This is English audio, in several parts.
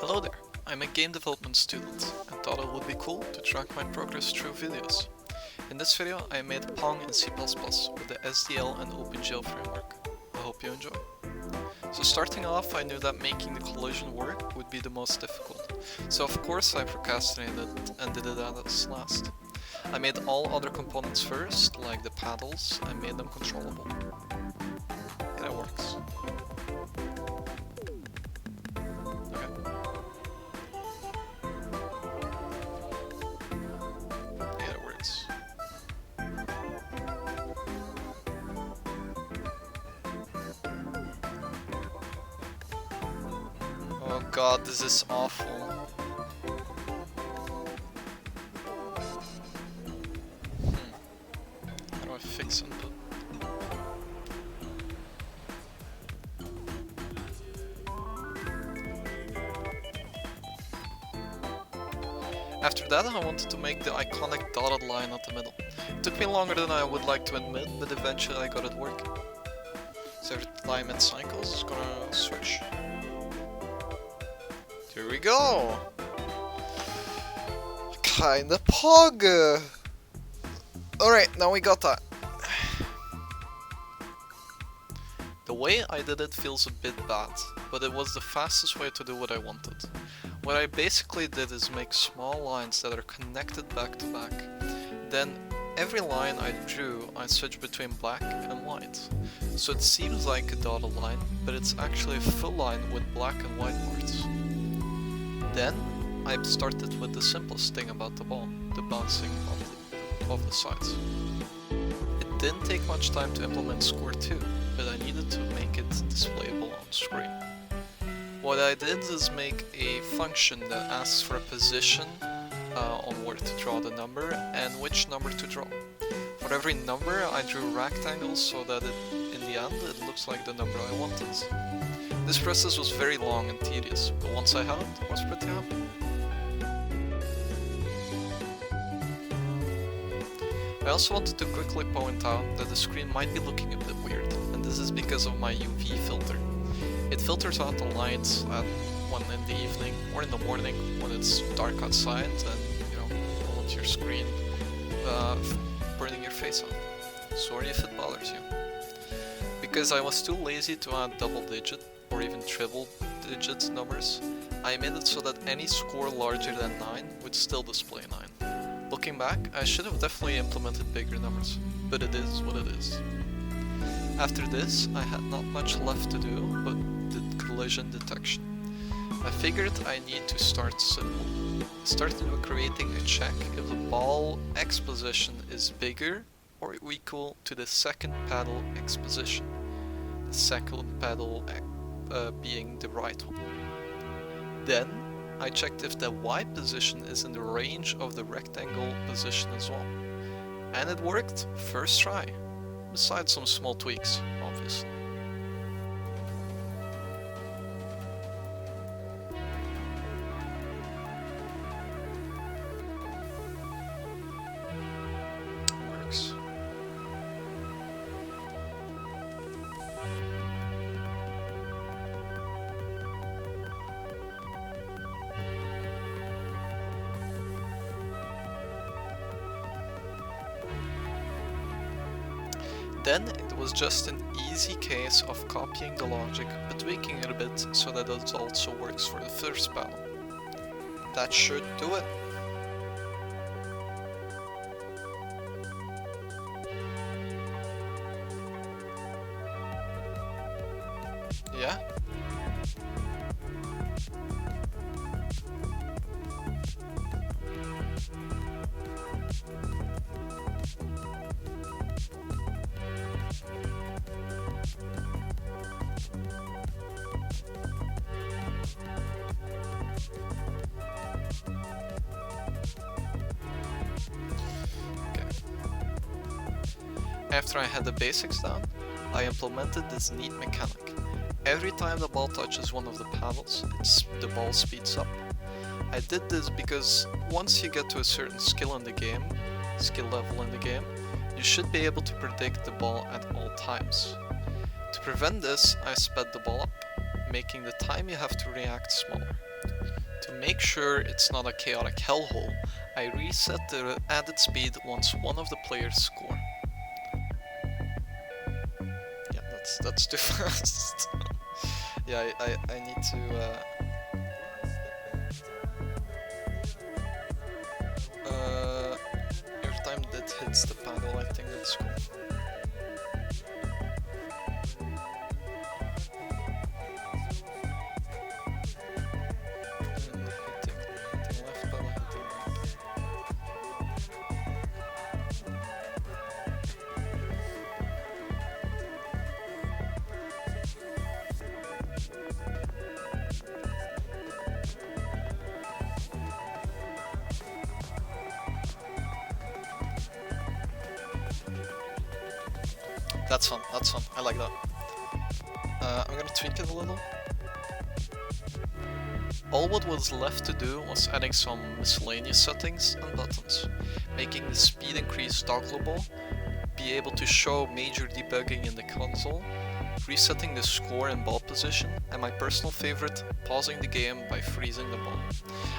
Hello there, I'm a game development student and thought it would be cool to track my progress through videos. In this video I made Pong in C++ with the SDL and OpenGL framework. I hope you enjoy. So starting off, I knew that making the collision work would be the most difficult, so of course I procrastinated and did it as last. I made all other components first, like the paddles, and made them controllable. And it works. Oh god, this is awful. How do I fix input? After that I wanted to make the iconic dotted line at the middle. It took me longer than I would like to admit, but eventually I got it working. So every time it cycles, it's gonna switch. Here we go! Kinda pog! Alright, now we got that. The way I did it feels a bit bad, but it was the fastest way to do what I wanted. What I basically did is make small lines that are connected back to back. Then every line I drew, I switched between black and white. So it seems like a dotted line, but it's actually a full line with black and white parts. Then I started with the simplest thing about the ball, the bouncing of the sides. It didn't take much time to implement score 2, but I needed to make it displayable on screen. What I did is make a function that asks for a position on where to draw the number and which number to draw. For every number I drew rectangles so that in the end it looks like the number I wanted. This process was very long and tedious, but once I had it, I was pretty happy. I also wanted to quickly point out that the screen might be looking a bit weird, and this is because of my UV filter. It filters out the light at 1 in the evening or in the morning when it's dark outside and you don't want your screen burning your face off. Sorry if it bothers you. Because I was too lazy to add double digit or even triple digit numbers, I made it so that any score larger than 9 would still display 9. Looking back, I should have definitely implemented bigger numbers, but it is what it is. After this, I had not much left to do but the collision detection. I figured I need to start simple. I started with creating a check if the ball X position is bigger or equal to the second paddle X position. The second paddle being the right one. Then I checked if the Y position is in the range of the rectangle position as well. And it worked, first try. Besides some small tweaks, obviously. Works. Then it was just an easy case of copying the logic but tweaking it a bit so that it also works for the first paddle. That should do it. Yeah? After I had the basics down, I implemented this neat mechanic. Every time the ball touches one of the paddles, the ball speeds up. I did this because once you get to a certain skill level in the game, you should be able to predict the ball at all times. To prevent this, I sped the ball up, making the time you have to react smaller. To make sure it's not a chaotic hellhole, I reset the added speed once one of the players score. Yeah, that's too fast. Yeah, I need to every time that hits the paddle, I think that's cool. And hitting left paddle, hitting right. That's fun, I like that. I'm gonna tweak it a little. All what was left to do was adding some miscellaneous settings and buttons, making the speed increase toggleable, be able to show major debugging in the console, resetting the score and ball position, and my personal favorite, pausing the game by freezing the ball.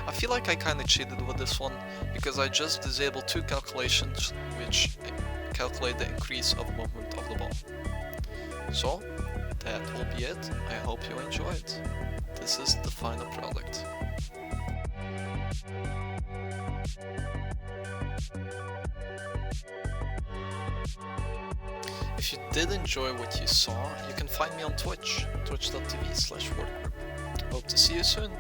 I feel like I kinda cheated with this one, because I just disabled two calculations which calculate the increase of movement of the ball. So, that will be it. I hope you enjoyed. This is the final product. If you did enjoy what you saw, you can find me on Twitch, twitch.tv/workgroup. Hope to see you soon.